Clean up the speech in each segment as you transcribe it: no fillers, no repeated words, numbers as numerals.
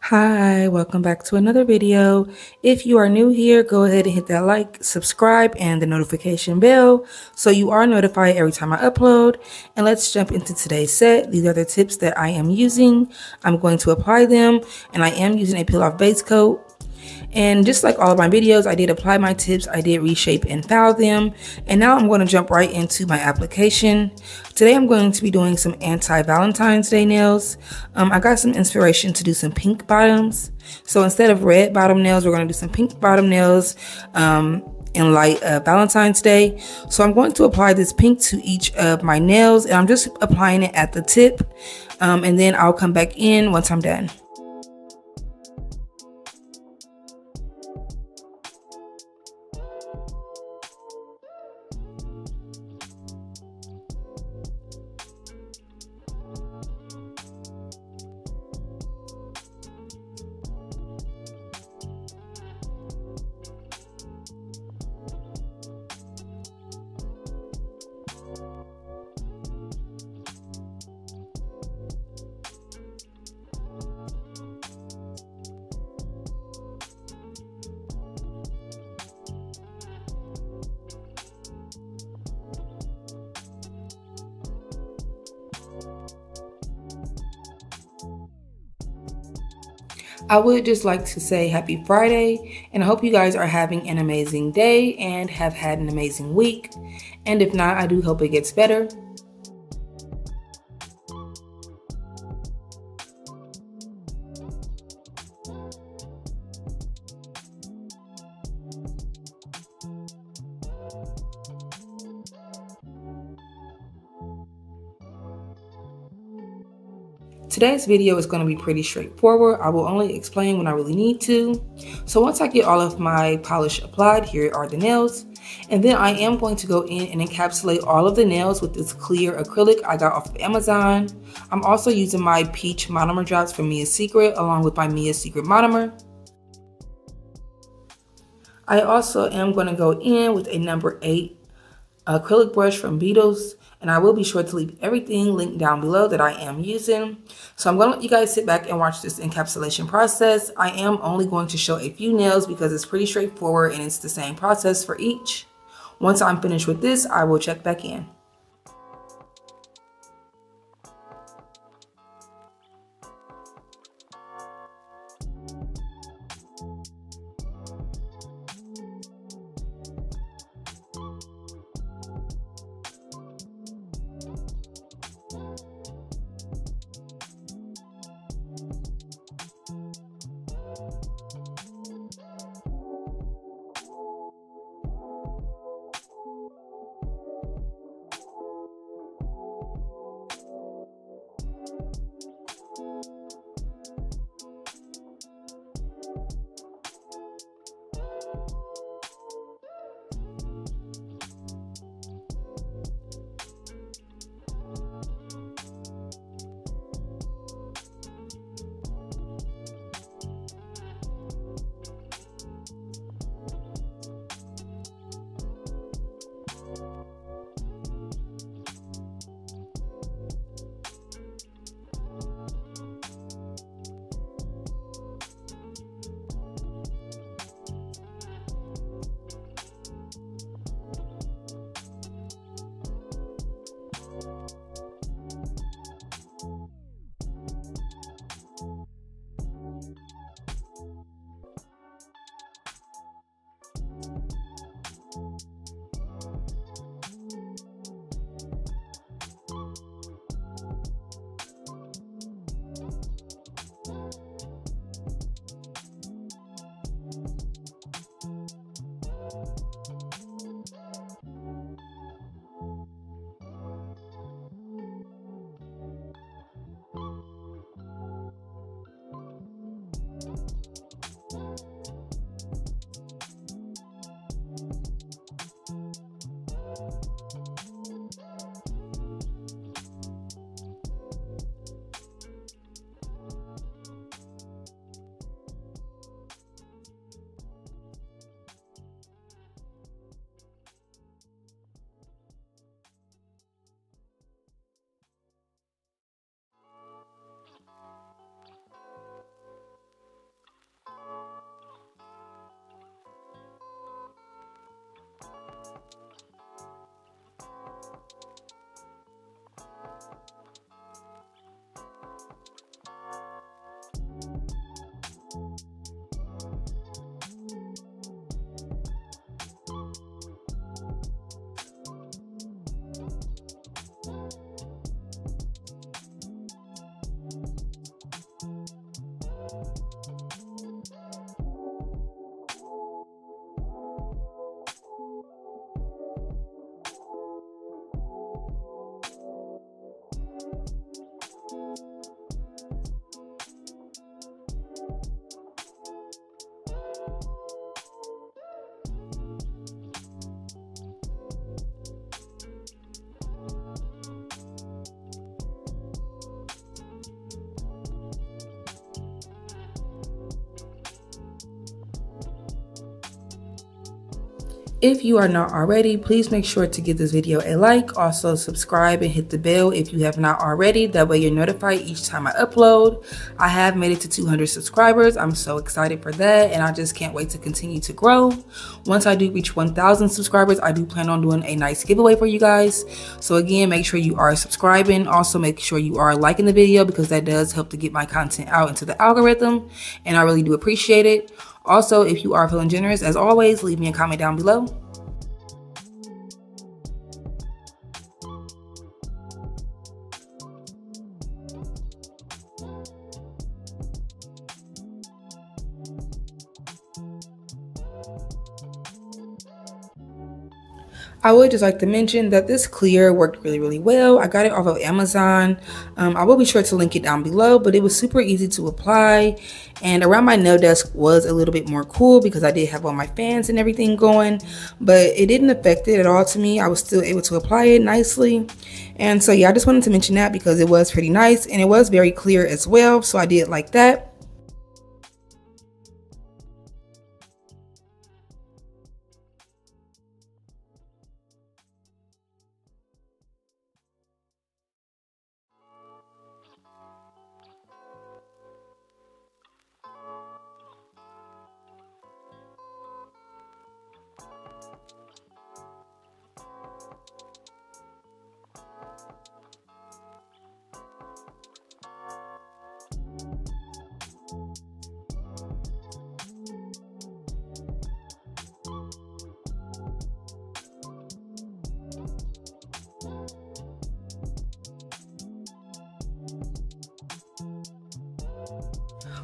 Hi, welcome back to another video. If you are new here, go ahead and hit that like, subscribe, and the notification bell so you are notified every time I upload. And let's jump into today's set. These are the tips that I am using. I'm going to apply them, and I am using a peel-off base coat. And just like all of my videos, I did apply my tips, I did reshape and file them, and now I'm going to jump right into my application. Today I'm going to be doing some anti-Valentine's Day nails. I got some inspiration to do some pink bottoms. So instead of red bottom nails, we're going to do some pink bottom nails in light of Valentine's Day. So I'm going to apply this pink to each of my nails, and I'm just applying it at the tip, and then I'll come back in once I'm done. I would just like to say happy Friday, and I hope you guys are having an amazing day and have had an amazing week. And if not, I do hope it gets better. Today's video is going to be pretty straightforward. I will only explain when I really need to. So once I get all of my polish applied, here are the nails. And then I am going to go in and encapsulate all of the nails with this clear acrylic I got off of Amazon. I'm also using my peach monomer drops from Mia's Secret along with my Mia's Secret monomer. I also am going to go in with a number 8 acrylic brush from Beetles, and I will be sure to leave everything linked down below that I am using. So I'm going to let you guys sit back and watch this encapsulation process. I am only going to show a few nails because it's pretty straightforward and it's the same process for each. Once I'm finished with this, I will check back in. If you are not already, please make sure to give this video a like. Also subscribe and hit the bell if you have not already. That way you're notified each time I upload. I have made it to 200 subscribers. I'm so excited for that, and I just can't wait to continue to grow. Once I do reach 1,000 subscribers, I do plan on doing a nice giveaway for you guys. So again, make sure you are subscribing. Also make sure you are liking the video, because that does help to get my content out into the algorithm, and I really do appreciate it. Also, if you are feeling generous, as always, leave me a comment down below. I would just like to mention that this clear worked really well. I got it off of Amazon. I will be sure to link it down below, but it was super easy to apply. And around my nail desk was a little bit more cool because I did have all my fans and everything going, but it didn't affect it at all to me. I was still able to apply it nicely. And so yeah, I just wanted to mention that because it was pretty nice and it was very clear as well. So I did like that.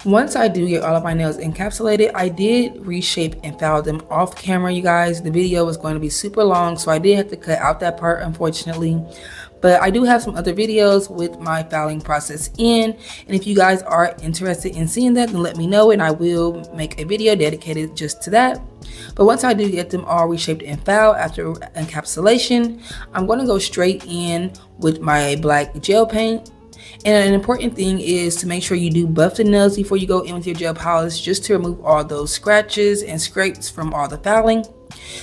Once I do get all of my nails encapsulated, I did reshape and file them off camera, you guys. The video was going to be super long, so I did have to cut out that part, unfortunately. But I do have some other videos with my filing process in, and if you guys are interested in seeing that, then let me know and I will make a video dedicated just to that. But once I do get them all reshaped and filed after encapsulation, I'm going to go straight in with my black gel paint. And an important thing is to make sure you do buff the nails before you go in with your gel polish, just to remove all those scratches and scrapes from all the filing.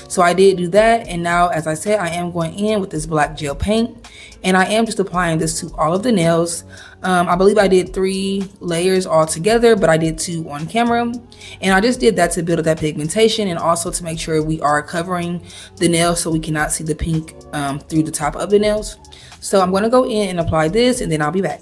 So I did do that, and now, as I said, I am going in with this black gel paint, and I am just applying this to all of the nails. I believe I did 3 layers all together, but I did 2 on camera, and I just did that to build up that pigmentation and also to make sure we are covering the nails so we cannot see the pink through the top of the nails. So I'm going to go in and apply this, and then I'll be back.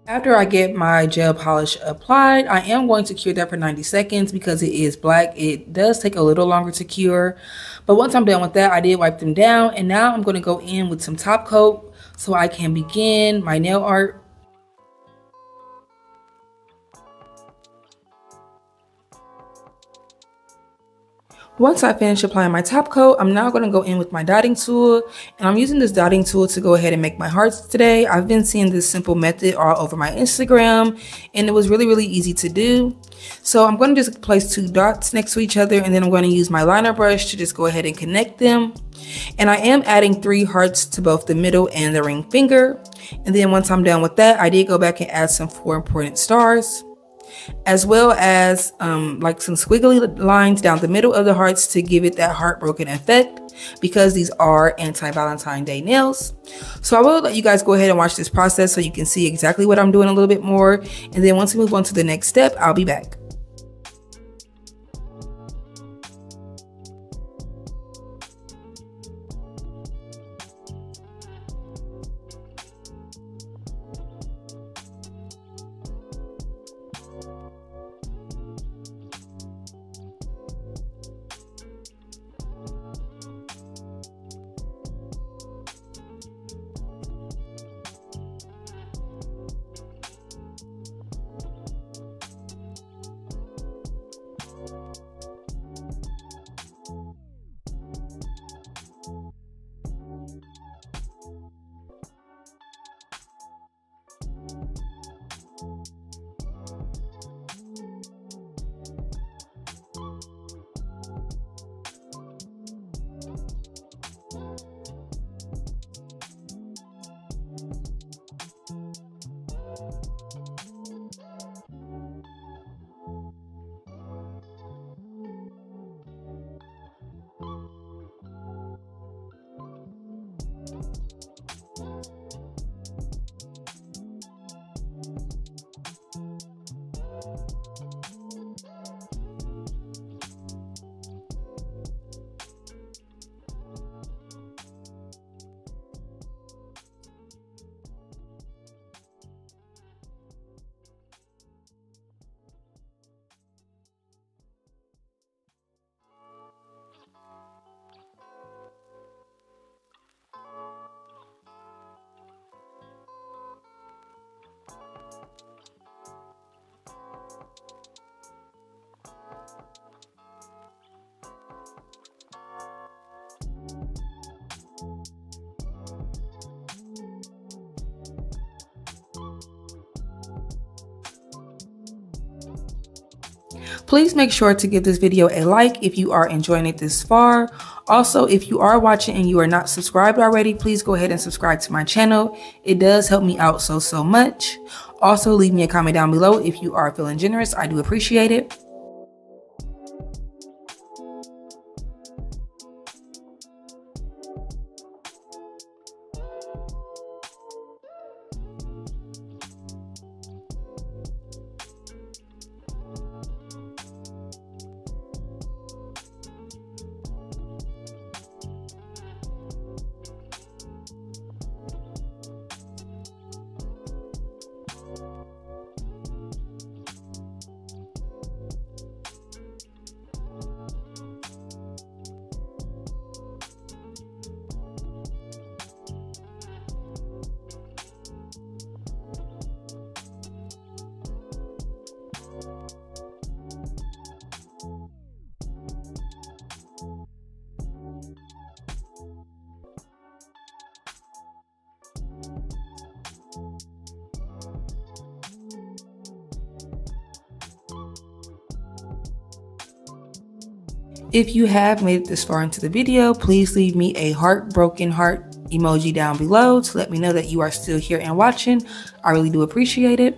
After I get my gel polish applied, I am going to cure that for 90 seconds because it is black. It does take a little longer to cure. But once I'm done with that, I did wipe them down. And now I'm going to go in with some top coat so I can begin my nail art. Once I finish applying my top coat, I'm now going to go in with my dotting tool, and I'm using this dotting tool to go ahead and make my hearts today. I've been seeing this simple method all over my Instagram, and it was really easy to do. So I'm going to just place 2 dots next to each other, and then I'm going to use my liner brush to just go ahead and connect them. And I am adding 3 hearts to both the middle and the ring finger. And then once I'm done with that, I did go back and add some 4 important stars, as well as like some squiggly lines down the middle of the hearts to give it that heartbroken effect, because these are anti-Valentine Day nails. So I will let you guys go ahead and watch this process so you can see exactly what I'm doing a little bit more. And then once we move on to the next step, I'll be back. Please make sure to give this video a like if you are enjoying it this far. Also, if you are watching and you are not subscribed already, please go ahead and subscribe to my channel. It does help me out so much. Also, leave me a comment down below if you are feeling generous. I do appreciate it. If you have made it this far into the video, please leave me a heartbroken heart emoji down below to let me know that you are still here and watching. I really do appreciate it.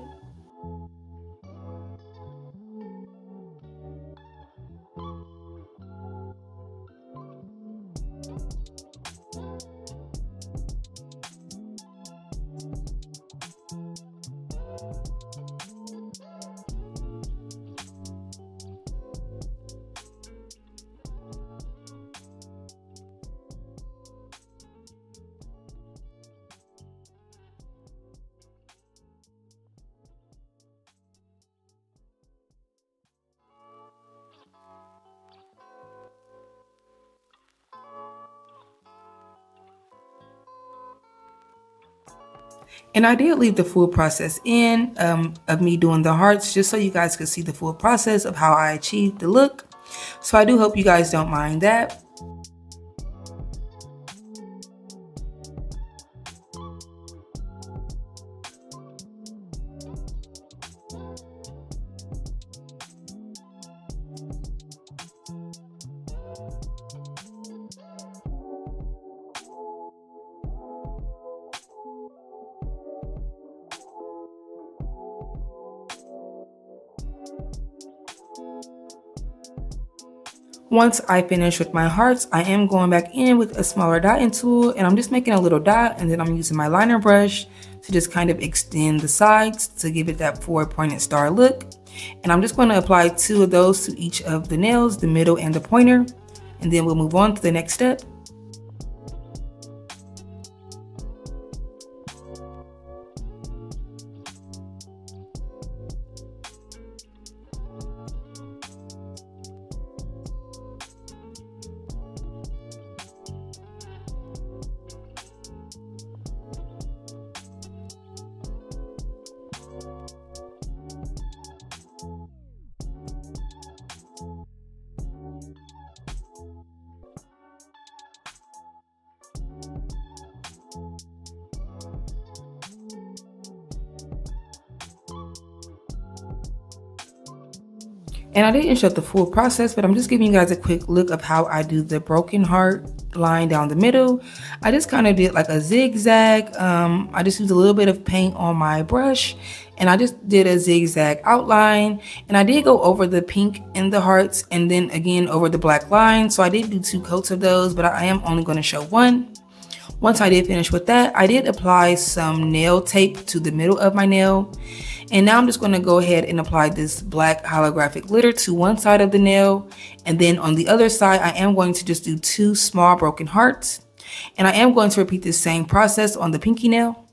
And I did leave the full process in of me doing the hearts just so you guys could see the full process of how I achieved the look. So I do hope you guys don't mind that. Once I finish with my hearts, I am going back in with a smaller dotting tool and I'm just making a little dot, and then I'm using my liner brush to just kind of extend the sides to give it that forward pointed star look. And I'm just going to apply 2 of those to each of the nails, the middle and the pointer, and then we'll move on to the next step. And I didn't show the full process, but I'm just giving you guys a quick look of how I do the broken heart line down the middle. I just kind of did like a zigzag. I just used a little bit of paint on my brush and I just did a zigzag outline, and I did go over the pink in the hearts and then again over the black line. So I did do 2 coats of those, but I am only going to show 1. Once I did finish with that, I did apply some nail tape to the middle of my nail. And now I'm just going to go ahead and apply this black holographic glitter to one side of the nail. And then on the other side, I am going to just do 2 small broken hearts. And I am going to repeat this same process on the pinky nail.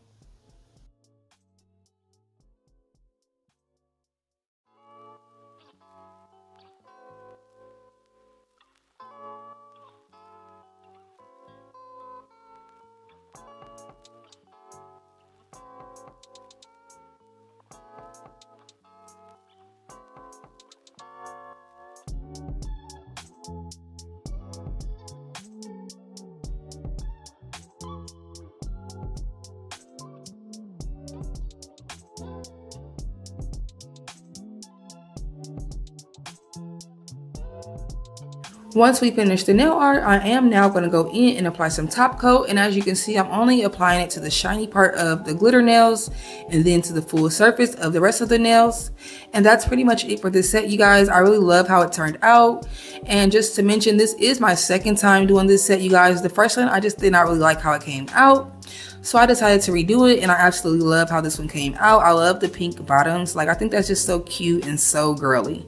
Once we finish the nail art, I am now going to go in and apply some top coat. And as you can see, I'm only applying it to the shiny part of the glitter nails and then to the full surface of the rest of the nails. And that's pretty much it for this set, you guys. I really love how it turned out. And just to mention, this is my second time doing this set, you guys. The first one, I just did not really like how it came out. So I decided to redo it, and I absolutely love how this one came out. I love the pink bottoms. Like, I think that's just so cute and so girly.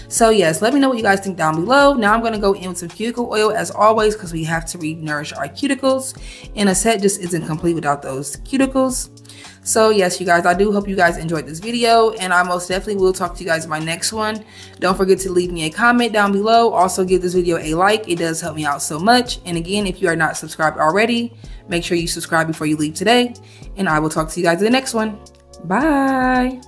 So yes, let me know what you guys think down below. Now I'm going to go in with some cuticle oil as always, because we have to re-nourish our cuticles, and a set just isn't complete without those cuticles. So yes, you guys, I do hope you guys enjoyed this video, and I most definitely will talk to you guys in my next one. Don't forget to leave me a comment down below. Also give this video a like. It does help me out so much. And again, if you are not subscribed already, make sure you subscribe before you leave today, and I will talk to you guys in the next one. Bye.